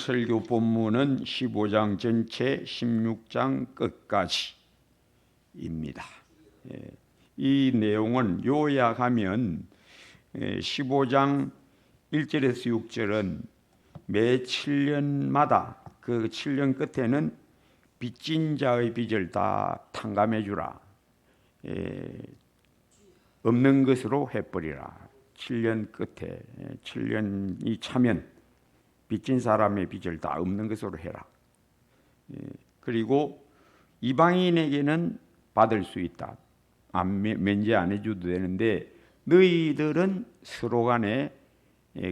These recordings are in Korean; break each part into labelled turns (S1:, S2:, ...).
S1: 설교 본문은 15장 전체 16장 끝까지입니다. 이 내용은 요약하면 15장 1절에서 6절은 매 7년마다 그 7년 끝에는 빚진 자의 빚을 다 탕감해 주라. 없는 것으로 해버리라. 7년 끝에 7년이 차면 빚진 사람의 빚을 다 없는 것으로 해라. 그리고 이방인에게는 받을 수 있다. 면제 안 해줘도 되는데 너희들은 서로 간에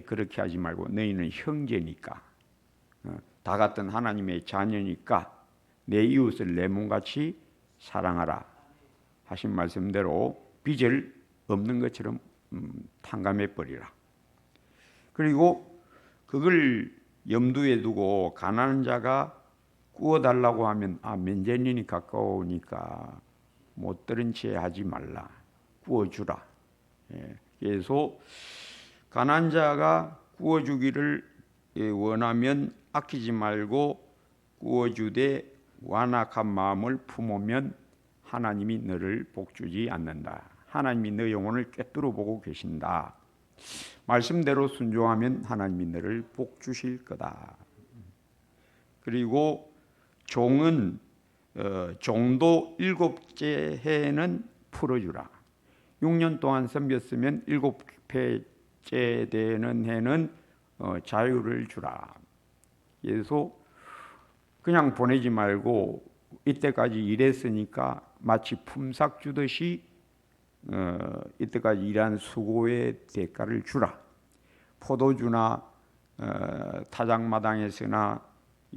S1: 그렇게 하지 말고 너희는 형제니까 다 같은 하나님의 자녀니까 내 이웃을 내 몸같이 사랑하라 하신 말씀대로 빚을 없는 것처럼 탕감해 버리라. 그리고 그걸 염두에 두고 가난한 자가 구워달라고 하면 면제년이 가까우니까 못 들은 채 하지 말라. 구워주라. 그래서 가난한 자가 구워주기를 원하면 아끼지 말고 구워주되 완악한 마음을 품으면 하나님이 너를 복주지 않는다. 하나님이 너 영혼을 꿰뚫어 보고 계신다. 말씀대로 순종하면 하나님이 너를 복주실 거다. 그리고 종은 종도 7째 해에는 풀어주라. 6년 동안 섬겼으면 7회째 되는 해는 자유를 주라. 그래서 그냥 보내지 말고 이때까지 일했으니까 마치 품삯 주듯이 이때까지 일한 수고의 대가를 주라. 포도주나 타작마당에서나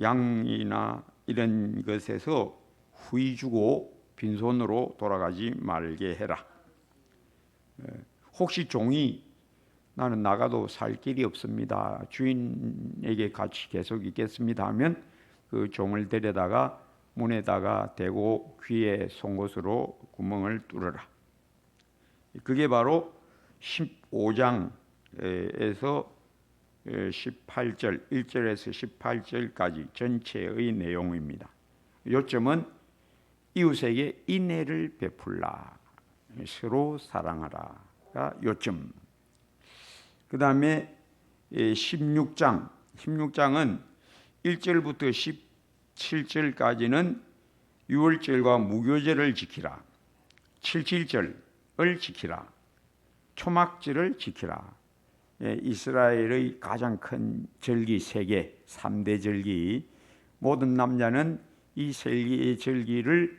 S1: 양이나 이런 것에서 후히 주고 빈손으로 돌아가지 말게 해라. 혹시 종이 나는 나가도 살 길이 없습니다. 주인에게 같이 계속 있겠습니다 하면 그 종을 데려다가 문에다가 대고 귀에 송곳으로 구멍을 뚫어라. 그게 바로 15장에서 18절, 1절에서 18절까지 전체의 내용입니다. 요점은 이웃에게 인애를 베풀라, 서로 사랑하라가 요점. 그 다음에 16장은 1절부터 17절까지는 유월절과 무교절을 지키라, 77절을 지키라, 초막절을 지키라. 이스라엘의 가장 큰 절기 3개, 3대 절기. 모든 남자는 이 3개의 절기를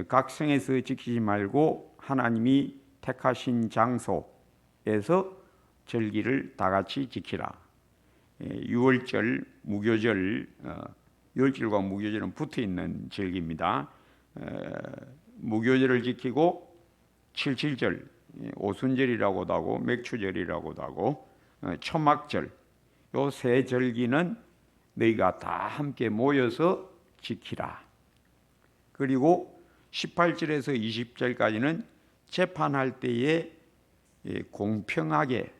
S1: 각 성에서 지키지 말고 하나님이 택하신 장소에서 절기를 다 같이 지키라. 유월절, 무교절, 유월절과 무교절은 붙어 있는 절기입니다. 무교절을 지키고 77절, 오순절이라고도 하고 맥추절이라고도 하고 초막절, 요 3절기는 너희가 다 함께 모여서 지키라. 그리고 18절에서 20절까지는 재판할 때에 공평하게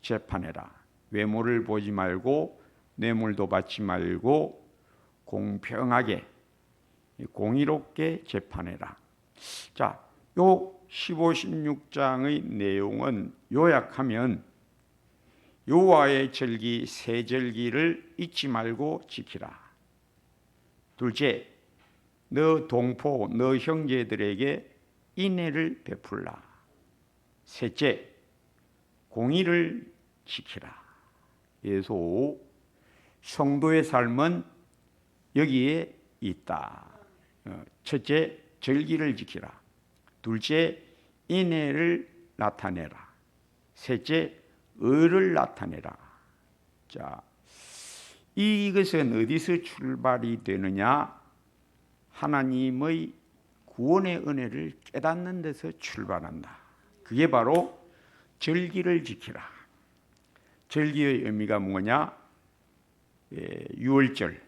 S1: 재판해라. 외모를 보지 말고 뇌물도 받지 말고 공평하게 공의롭게 재판해라. 자, 요 15, 16장의 내용은 요약하면 여호와의 절기 3절기를 잊지 말고 지키라. 둘째, 너 동포, 너 형제들에게 인애를 베풀라. 셋째, 공의를 지키라. 그래서 성도의 삶은 여기에 있다. 첫째, 절기를 지키라. 둘째, 인애를 나타내라. 셋째, 의를 나타내라. 자, 이것은 어디서 출발이 되느냐? 하나님의 구원의 은혜를 깨닫는 데서 출발한다. 그게 바로 절기를 지키라. 절기의 의미가 뭐냐? 유월절,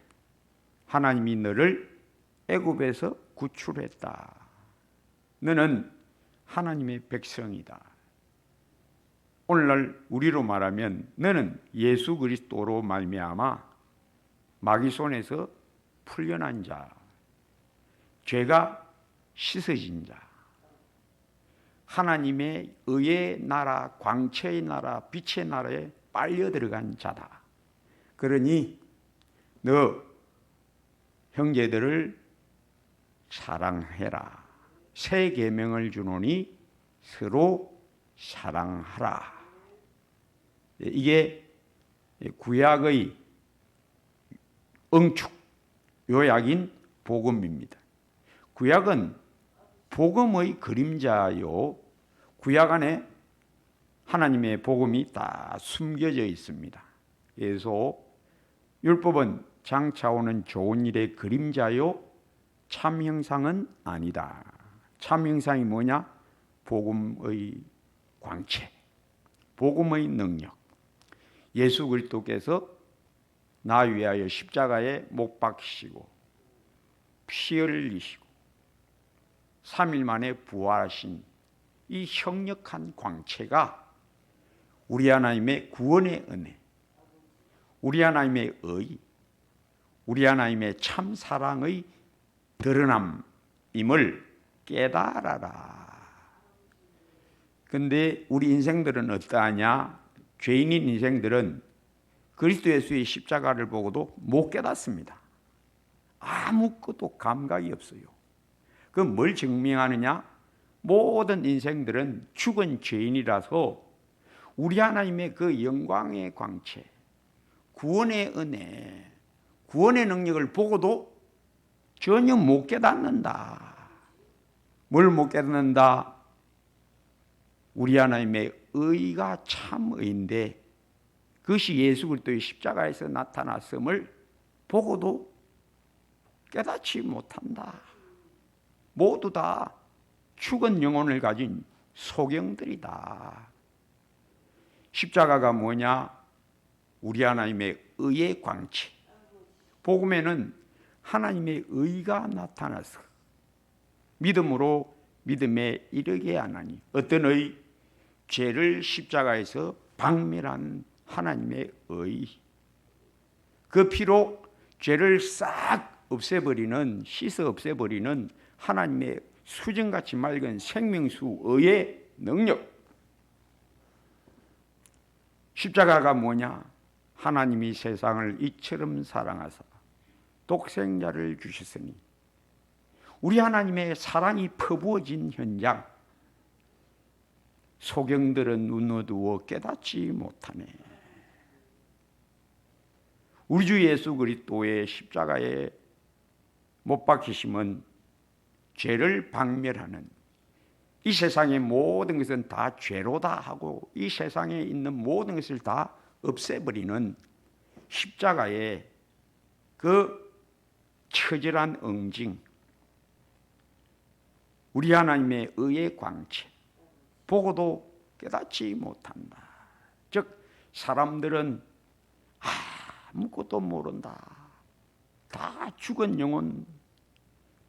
S1: 하나님이 너를 애굽에서 구출했다. 너는 하나님의 백성이다. 오늘날 우리로 말하면 너는 예수 그리스도로 말미암아 마귀 손에서 풀려난 자, 죄가 씻어진 자, 하나님의 의의 나라, 광채의 나라, 빛의 나라에 빨려 들어간 자다. 그러니 너 형제들을 사랑해라. 새 계명을 주노니 서로 사랑하라. 이게 구약의 응축 요약인 복음입니다. 구약은 복음의 그림자요. 구약 안에 하나님의 복음이 다 숨겨져 있습니다. 그래서 율법은 장차 오는 좋은 일의 그림자요, 참 형상은 아니다. 참 형상이 뭐냐? 복음의 광채, 복음의 능력. 예수 그리스도께서 나 위하여 십자가에 못 박히시고 피 흘리시고 3일 만에 부활하신 이 형력한 광채가 우리 하나님의 구원의 은혜, 우리 하나님의 의, 우리 하나님의 참 사랑의 드러남임을 깨달아라. 근데 우리 인생들은 어떠하냐? 죄인인 인생들은 그리스도 예수의 십자가를 보고도 못 깨닫습니다. 아무것도 감각이 없어요. 그럼 뭘 증명하느냐? 모든 인생들은 죽은 죄인이라서 우리 하나님의 그 영광의 광채, 구원의 은혜, 구원의 능력을 보고도 전혀 못 깨닫는다. 뭘 못 깨닫는다? 우리 하나님의 의가 참 의인데 그것이 예수 그리스도의 십자가에서 나타났음을 보고도 깨닫지 못한다. 모두 다 죽은 영혼을 가진 소경들이다. 십자가가 뭐냐? 우리 하나님의 의의 광채. 복음에는 하나님의 의가 나타나서 믿음으로 믿음에 이르게 하나니, 어떤 의? 죄를 십자가에서 박멸한 하나님의 의. 그 피로 죄를 싹 없애버리는, 씻어 없애버리는 하나님의 수정같이 맑은 생명수 의의 능력. 십자가가 뭐냐? 하나님이 세상을 이처럼 사랑하사 독생자를 주셨으니, 우리 하나님의 사랑이 퍼부어진 현장, 소경들은 눈 어두워 깨닫지 못하네. 우리 주 예수 그리스도의 십자가에 못 박히심은 죄를 박멸하는, 이 세상의 모든 것은 다 죄로다 하고 이 세상에 있는 모든 것을 다 없애버리는 십자가의 그 처절한 응징, 우리 하나님의 의의 광채 보고도 깨닫지 못한다. 즉 사람들은 아무것도 모른다. 다 죽은 영혼,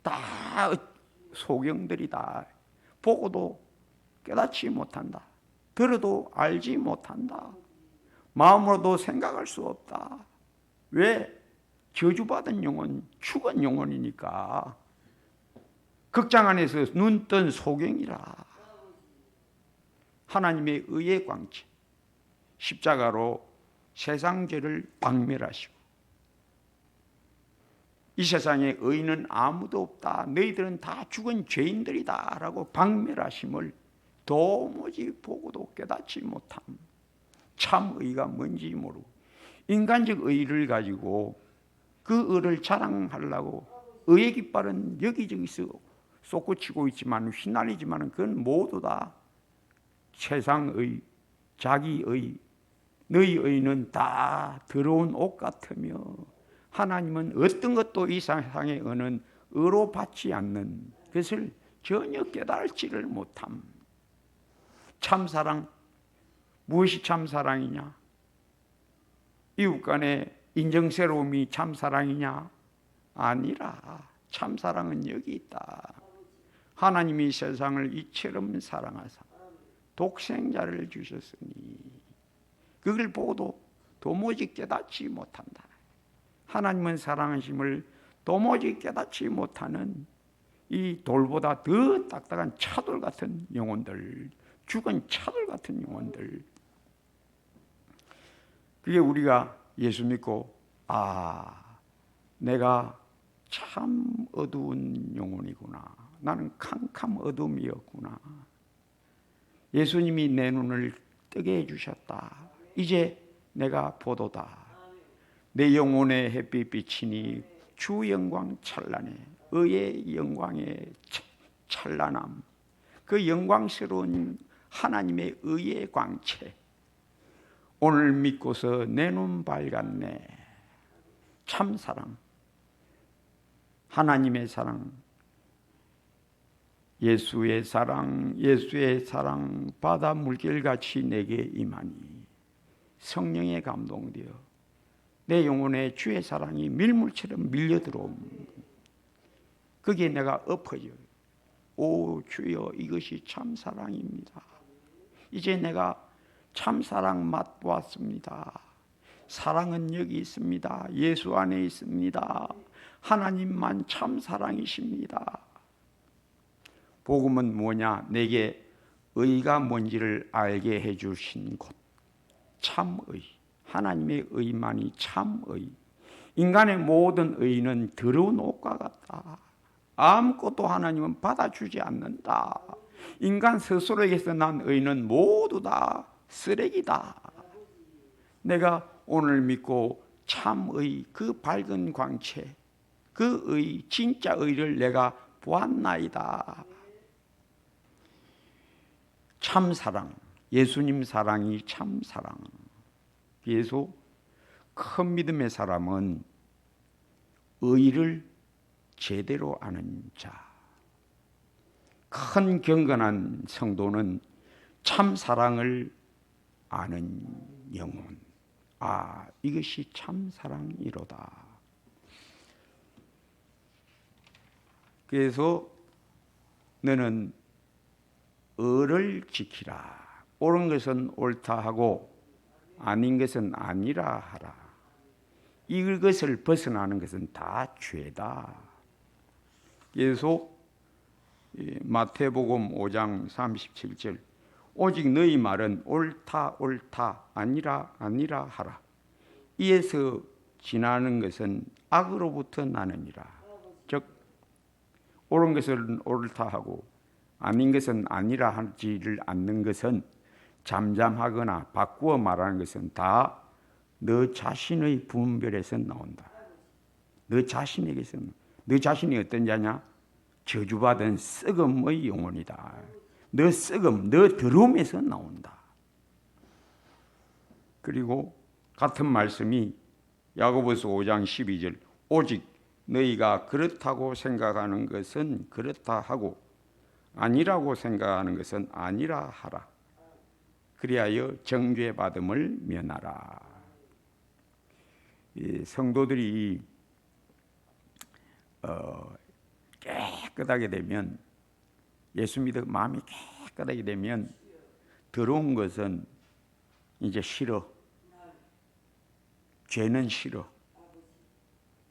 S1: 다 소경들이다. 보고도 깨닫지 못한다. 들어도 알지 못한다. 마음으로도 생각할 수 없다. 왜? 저주받은 영혼, 죽은 영혼이니까. 극장 안에서 눈 뜬 소경이라. 하나님의 의의 광채, 십자가로 세상 죄를 박멸하시고, 이 세상에 의인은 아무도 없다, 너희들은 다 죽은 죄인들이다 라고 박멸하심을 도무지 보고도 깨닫지 못함. 참 의가 뭔지 모르고 인간적 의를 가지고 그 의를 자랑하려고 의의 깃발은 여기저기서 솟구치고 있지만, 휘날리지만 그건 모두 다 세상의, 자기의, 너희 의는 다 더러운 옷 같으며 하나님은 어떤 것도 이 세상의 의는 의로 받지 않는 것을 전혀 깨달지를 못함. 참사랑, 무엇이 참사랑이냐? 이웃 간의 인정스러움이 참사랑이냐? 아니라 참사랑은 여기 있다. 하나님이 세상을 이처럼 사랑하사 독생자를 주셨으니, 그걸 보고도 도무지 깨닫지 못한다. 하나님은 사랑하심을 도무지 깨닫지 못하는 이 돌보다 더 딱딱한 차돌 같은 영혼들, 죽은 차돌 같은 영혼들. 그게 우리가 예수 믿고 내가 참 어두운 영혼이구나, 나는 캄캄 어둠이었구나, 예수님이 내 눈을 뜨게 해주셨다, 이제 내가 보도다, 내 영혼의 햇빛 비치니 주 영광 찬란해, 의의 영광의 찬란함, 그 영광스러운 하나님의 의의 광채, 오늘 믿고서 내 눈 밝았네. 참사랑, 하나님의 사랑, 예수의 사랑 바다 물결같이 내게 임하니 성령에 감동되어 내 영혼에 주의 사랑이 밀물처럼 밀려들어옴. 거기에 내가 엎어져요. 오 주여, 이것이 참사랑입니다. 이제 내가 참사랑 맛보았습니다. 사랑은 여기 있습니다. 예수 안에 있습니다. 하나님만 참사랑이십니다. 복음은 뭐냐? 내게 의가 뭔지를 알게 해주신 곳, 참의, 하나님의 의만이 참의. 인간의 모든 의는 더러운 옷과 같다. 아무것도 하나님은 받아주지 않는다. 인간 스스로에게서 난 의는 모두 다 쓰레기다. 내가 오늘 믿고 참의, 그 밝은 광채, 그 의, 진짜 의를 내가 보았나이다. 참사랑, 예수님 사랑이 참사랑. 그래서 큰 믿음의 사람은 의를 제대로 아는 자, 큰 경건한 성도는 참사랑을 아는 영혼. 이것이 참사랑이로다. 그래서 너는 의를 지키라. 옳은 것은 옳다 하고 아닌 것은 아니라 하라. 이것을 벗어나는 것은 다 죄다. 그래서 마태복음 5장 37절, 오직 너희 말은 옳다 옳다 아니라 아니라 하라. 이에서 지나는 것은 악으로부터 나느니라. 즉 옳은 것은 옳다 하고 아닌 것은 아니라 하지를 않는 것은, 잠잠하거나 바꾸어 말하는 것은 다 너 자신의 분별에서 나온다. 너 자신에게서. 너 자신이 어떤 자냐? 저주받은 썩음의 영혼이다. 너 썩음, 너 더러움에서 나온다. 그리고 같은 말씀이 야고보서 5장 12절, 오직 너희가 그렇다고 생각하는 것은 그렇다 하고 아니라고 생각하는 것은 아니라 하라. 그리하여 정죄 받음을 면하라. 이 성도들이 깨끗하게 되면, 예수 믿어 마음이 깨끗하게 되면 더러운 것은 이제 싫어. 죄는 싫어.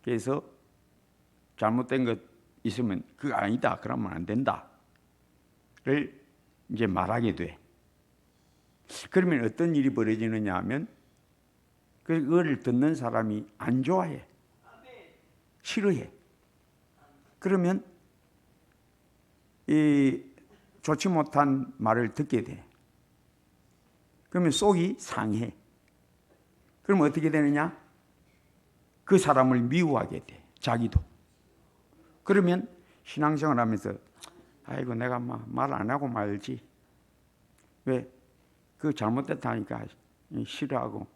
S1: 그래서 잘못된 것 있으면 그거 아니다, 그러면 안 된다를 이제 말하게 돼. 그러면 어떤 일이 벌어지느냐 하면 그거를 듣는 사람이 안 좋아해. 싫어해. 그러면 이 좋지 못한 말을 듣게 돼. 그러면 속이 상해. 그럼 어떻게 되느냐? 그 사람을 미워하게 돼. 자기도. 그러면 신앙생활 하면서 아이고 내가 말 안 하고 말지. 왜? 그 잘못됐다니까 싫어하고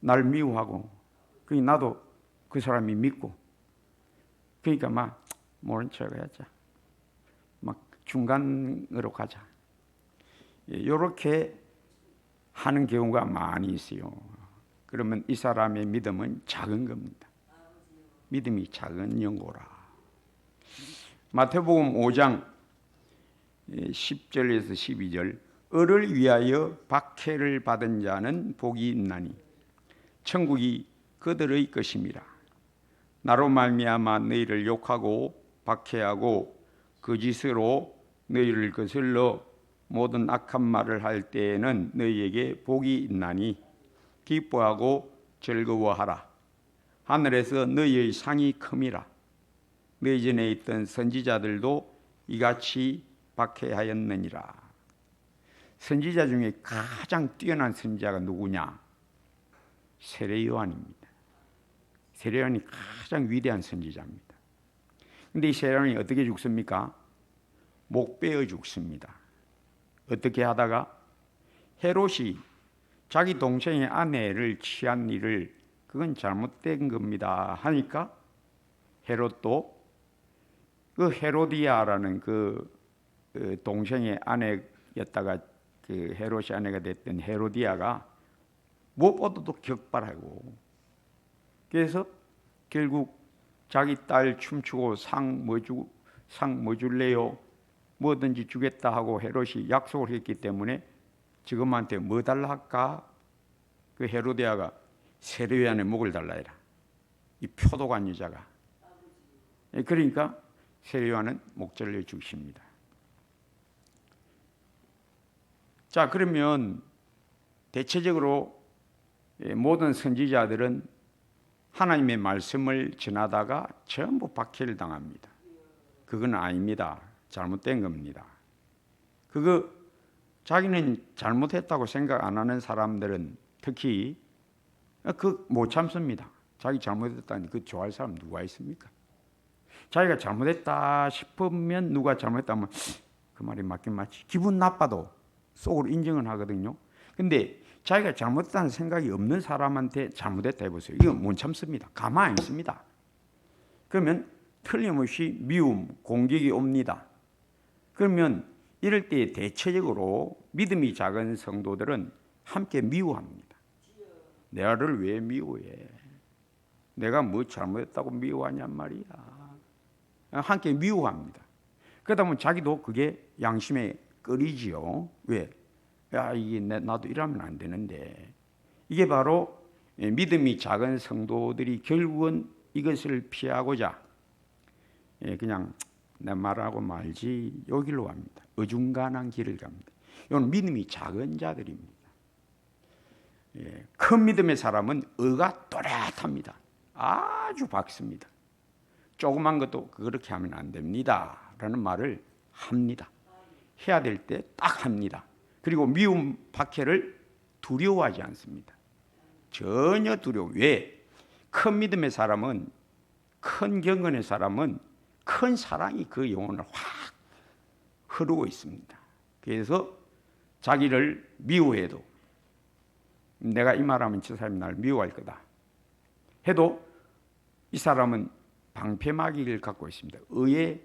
S1: 날 미워하고, 그러니까 나도 그 사람이 믿고, 그러니까 막 모른 척 하자. 막 중간으로 가자. 이렇게 하는 경우가 많이 있어요. 그러면 이 사람의 믿음은 작은 겁니다. 믿음이 작은 연고라. 마태복음 5장 10절에서 12절, 을을 위하여 박해를 받은 자는 복이 있나니 천국이 그들의 것임이라. 나로 말미암아 너희를 욕하고 박해하고 거짓으로 너희를 거슬러 모든 악한 말을 할 때에는 너희에게 복이 있나니 기뻐하고 즐거워하라. 하늘에서 너희의 상이 큼이라. 너희 전에 있던 선지자들도 이같이 박해하였느니라. 선지자 중에 가장 뛰어난 선지자가 누구냐? 세례 요한입니다. 세례 요한이 가장 위대한 선지자입니다. 그런데 이 세례 요한이 어떻게 죽습니까? 목 베어 죽습니다. 어떻게 하다가 헤롯이 자기 동생의 아내를 취한 일을 그건 잘못된 겁니다 하니까 헤롯도 그 헤로디아라는 그 동생의 아내였다가 그 헤롯이 아내가 됐던 헤로디아가 무엇보다도 격발하고, 그래서 결국 자기 딸 춤추고 상 뭐 줄래요? 뭐든지 주겠다 하고 헤롯이 약속을 했기 때문에 지금한테 뭐 달라 할까? 그 헤로디아가 세례 요한의 목을 달라 해라. 이 표독한 여자가. 그러니까 세례 요한은 목 잘려 죽습니다. 자, 그러면 대체적으로 모든 선지자들은 하나님의 말씀을 전하다가 전부 박해를 당합니다. 그건 아닙니다. 잘못된 겁니다. 그거 자기는 잘못했다고 생각 안 하는 사람들은 특히 그 못 참습니다. 자기 잘못했다니 그 좋아할 사람 누가 있습니까? 자기가 잘못했다 싶으면 누가 잘못했다면 그 말이 맞긴 맞지. 기분 나빠도 속으로 인정은 하거든요. 근데 자기가 잘못했다는 생각이 없는 사람한테 잘못했다 해보세요. 이건 못 참습니다. 가만 안 있습니다. 그러면 틀림없이 미움, 공격이 옵니다. 그러면 이럴 때 대체적으로 믿음이 작은 성도들은 함께 미워합니다. 내가를 왜 미워해? 내가 뭐 잘못했다고 미워하냔 말이야. 함께 미워합니다. 그러다 보면 자기도 그게 양심에 끓이지요. 왜? 야, 이게 나도 이러면 안 되는데. 이게 바로 믿음이 작은 성도들이 결국은 이것을 피하고자 그냥 내 말하고 말지 요 길로 갑니다. 어중간한 길을 갑니다. 이건 믿음이 작은 자들입니다. 큰 믿음의 사람은 의가 또렷합니다. 아주 밝습니다. 조그만 것도 그렇게 하면 안 됩니다 라는 말을 합니다. 해야 될 때 딱 합니다. 그리고 미움 박해를 두려워하지 않습니다. 전혀 두려워. 왜? 큰 믿음의 사람은, 큰 경건의 사람은 큰 사랑이 그 영혼을 확 흐르고 있습니다. 그래서 자기를 미워해도 내가 이 말하면 저 사람이 나를 미워할 거다 해도 이 사람은 방패막이를 갖고 있습니다. 의의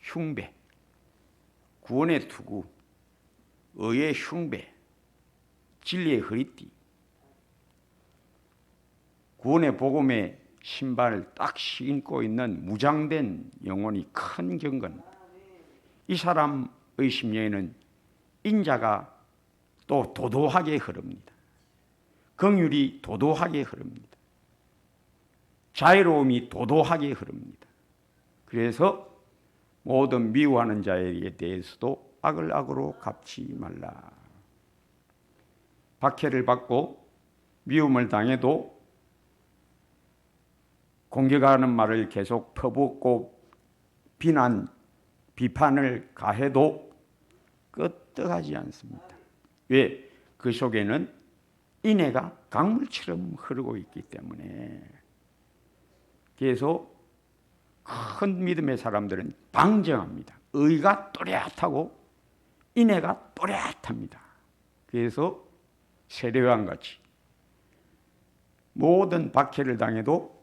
S1: 흉배, 구원의 투구, 의의 흉배, 진리의 허리띠, 구원의 복음의 신발을 딱 신고 있는 무장된 영혼이 큰 경건. 이 사람의 심령에는 인자가 또 도도하게 흐릅니다. 긍휼이 도도하게 흐릅니다. 자애로움이 도도하게 흐릅니다. 그래서 모든 미워하는 자에게 대해서도 악을 악으로 갚지 말라. 박해를 받고 미움을 당해도 공격하는 말을 계속 퍼붓고 비판을 가해도 끄떡하지 않습니다. 왜? 그 속에는 인애가 강물처럼 흐르고 있기 때문에. 그래서 큰 믿음의 사람들은 방정합니다. 의가 또렷하고 인애가 또렷합니다. 그래서 세례요한 같이 모든 박해를 당해도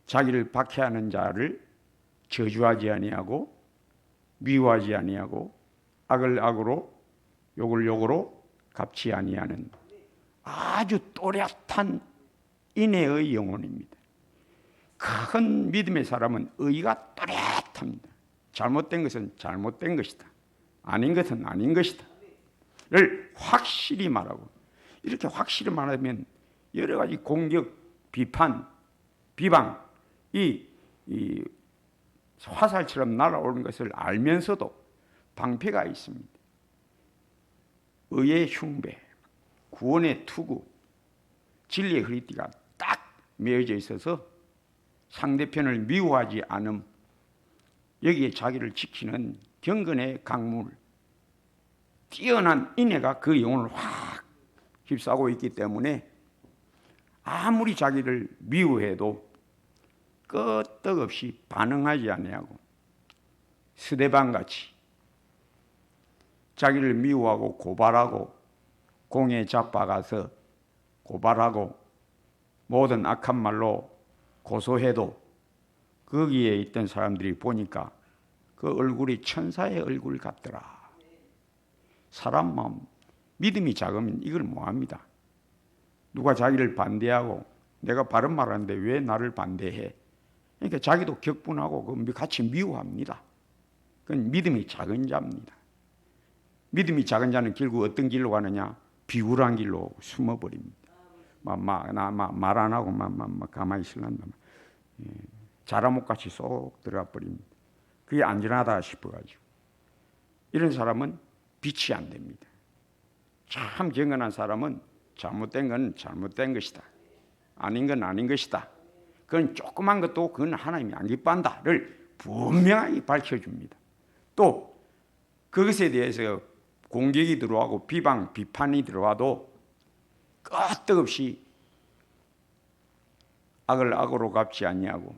S1: 자기를 박해하는 자를 저주하지 아니하고 미워하지 아니하고 악을 악으로 욕을 욕으로 갚지 아니하는 아주 또렷한 인애의 영혼입니다. 큰 믿음의 사람은 의가 또렷합니다. 잘못된 것은 잘못된 것이다. 아닌 것은 아닌 것이다. 를 확실히 말하고, 이렇게 확실히 말하면 여러 가지 공격, 비판, 비방, 이 화살처럼 날아오는 것을 알면서도 방패가 있습니다. 의의 흉배, 구원의 투구, 진리의 허리띠가 딱 메어져 있어서 상대편을 미워하지 않음, 여기에 자기를 지키는 경건의 강물, 뛰어난 인애가 그 영혼을 확 휩싸고 있기 때문에 아무리 자기를 미워해도 끄떡없이 반응하지 아니하고 스데반같이 자기를 미워하고 고발하고 공에 잡아가서 고발하고 모든 악한 말로 고소해도 거기에 있던 사람들이 보니까 그 얼굴이 천사의 얼굴 같더라. 사람 마음, 믿음이 작으면 이걸 못합니다. 누가 자기를 반대하고 내가 바른 말하는데 왜 나를 반대해? 그러니까 자기도 격분하고 같이 미워합니다. 그건 믿음이 작은 자입니다. 믿음이 작은 자는 결국 어떤 길로 가느냐? 비굴한 길로 숨어버립니다. 말 안 하고 가만히 있으란다. 자라못같이 쏙 들어가 버립니다. 그게 안전하다 싶어가지고. 이런 사람은 빛이 안 됩니다. 참 경건한 사람은 잘못된 건 잘못된 것이다. 아닌 건 아닌 것이다. 그건 조그만 것도 그건 하나님이 안 기뻐한다를 분명하게 밝혀줍니다. 또 그것에 대해서 공격이 들어오고 비방, 비판이 들어와도 끄떡없이 악을 악으로 갚지 아니하고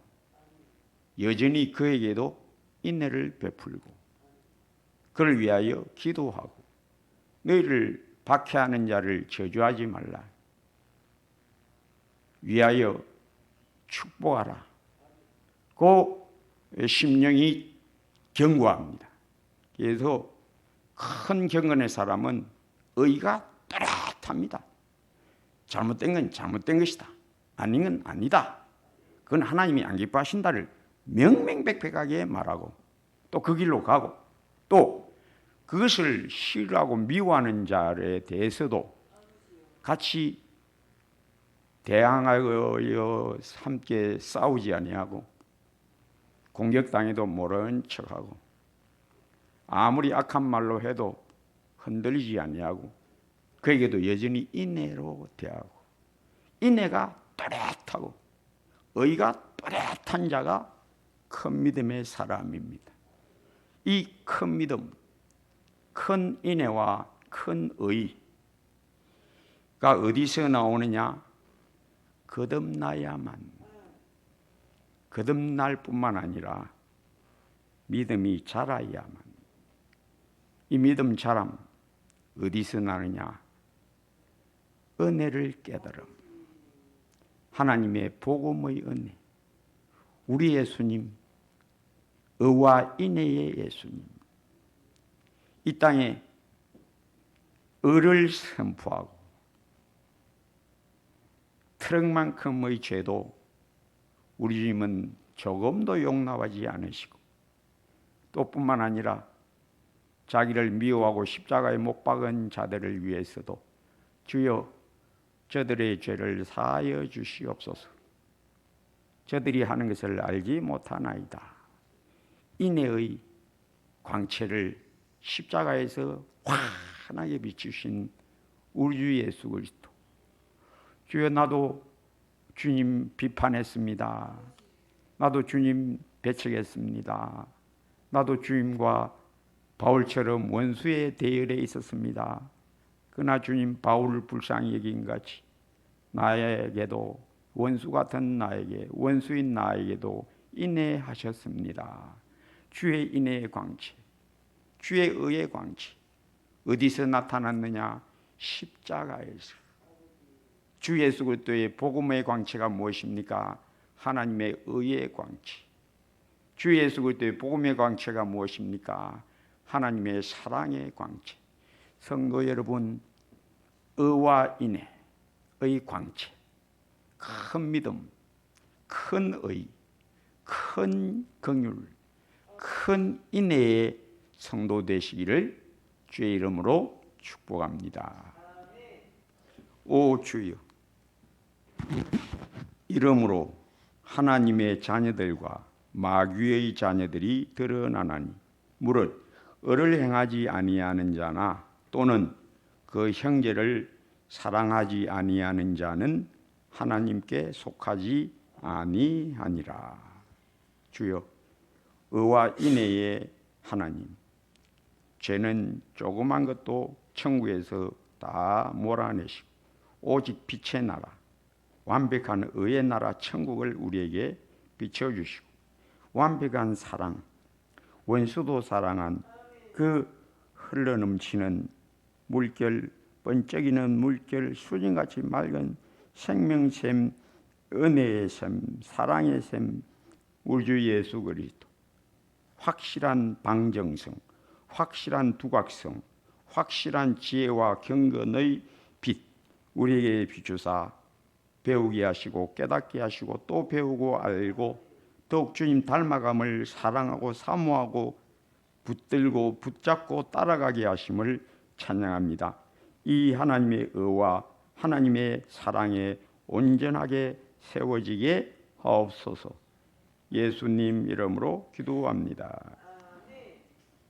S1: 여전히 그에게도 인내를 베풀고 그를 위하여 기도하고 너희를 박해하는 자를 저주하지 말라. 위하여 축복하라. 그 심령이 견고합니다. 그래서 큰 경건의 사람은 의가 또렷합니다. 잘못된 건 잘못된 것이다. 아닌 건 아니다. 그건 하나님이 안 기뻐하신다를 명명백백하게 말하고 또 그 길로 가고 또 그것을 싫어하고 미워하는 자에 대해서도 같이 대항하여 함께 싸우지 아니하고 공격당해도 모르는 척하고 아무리 악한 말로 해도 흔들리지 아니하고 그에게도 여전히 인내로 대하고 인내가 또렷하고 의가 또렷한 자가 큰 믿음의 사람입니다. 이 큰 믿음, 큰 인애와 큰 의가 어디서 나오느냐? 거듭나야만. 거듭날 뿐만 아니라 믿음이 자라야만. 이 믿음 자람 어디서 나느냐? 은혜를 깨달음. 하나님의 복음의 은혜. 우리 예수님, 의와 인애의 예수님. 이 땅에 의를 선포하고 트럭만큼의 죄도 우리 주님은 조금도 용납하지 않으시고 또 뿐만 아니라 자기를 미워하고 십자가에 못 박은 자들을 위해서도 주여 저들의 죄를 사하여 주시옵소서. 저들이 하는 것을 알지 못하나이다. 인애의 광채를 십자가에서 환하게 비추신 우리 주 예수 그리스도. 주여 나도 주님 비판했습니다. 나도 주님 배척했습니다. 나도 주님과 바울처럼 원수의 대열에 있었습니다. 그러나 주님 바울을 불쌍히 여긴 같이 나에게도 원수 같은 나에게 원수인 나에게도 인내하셨습니다. 주의 인애의 광채, 주의 의의 광채 어디서 나타났느냐? 십자가에서. 주 예수 그리스도의 복음의 광채가 무엇입니까? 하나님의 의의 광채. 주 예수 그리스도의 복음의 광채가 무엇입니까? 하나님의 사랑의 광채. 성도 여러분, 의와 인애의 광채, 큰 믿음, 큰 의, 큰 긍휼, 큰 인애의 성도 되시기를 주의 이름으로 축복합니다. 오 주여, 이러므로 하나님의 자녀들과 마귀의 자녀들이 드러나나니 무릇 을을 행하지 아니하는 자나 또는 그 형제를 사랑하지 아니하는 자는 하나님께 속하지 아니하니라. 주여, 의와 인애의 하나님, 죄는 조그만 것도 천국에서 다 몰아내시고 오직 빛의 나라, 완벽한 의의 나라 천국을 우리에게 비춰주시고 완벽한 사랑, 원수도 사랑한 그 흘러넘치는 물결, 번쩍이는 물결, 수진같이 맑은 생명샘, 은혜의 샘, 사랑의 샘, 우리 주 예수 그리스도, 확실한 방정성, 확실한 두각성, 확실한 지혜와 경건의 빛, 우리에게 비추사 배우게 하시고 깨닫게 하시고 또 배우고 알고 더욱 주님 닮아감을 사랑하고 사모하고 붙들고 붙잡고 따라가게 하심을 찬양합니다. 이 하나님의 의와 하나님의 사랑에 온전하게 세워지게 하옵소서. 예수님 이름으로 기도합니다.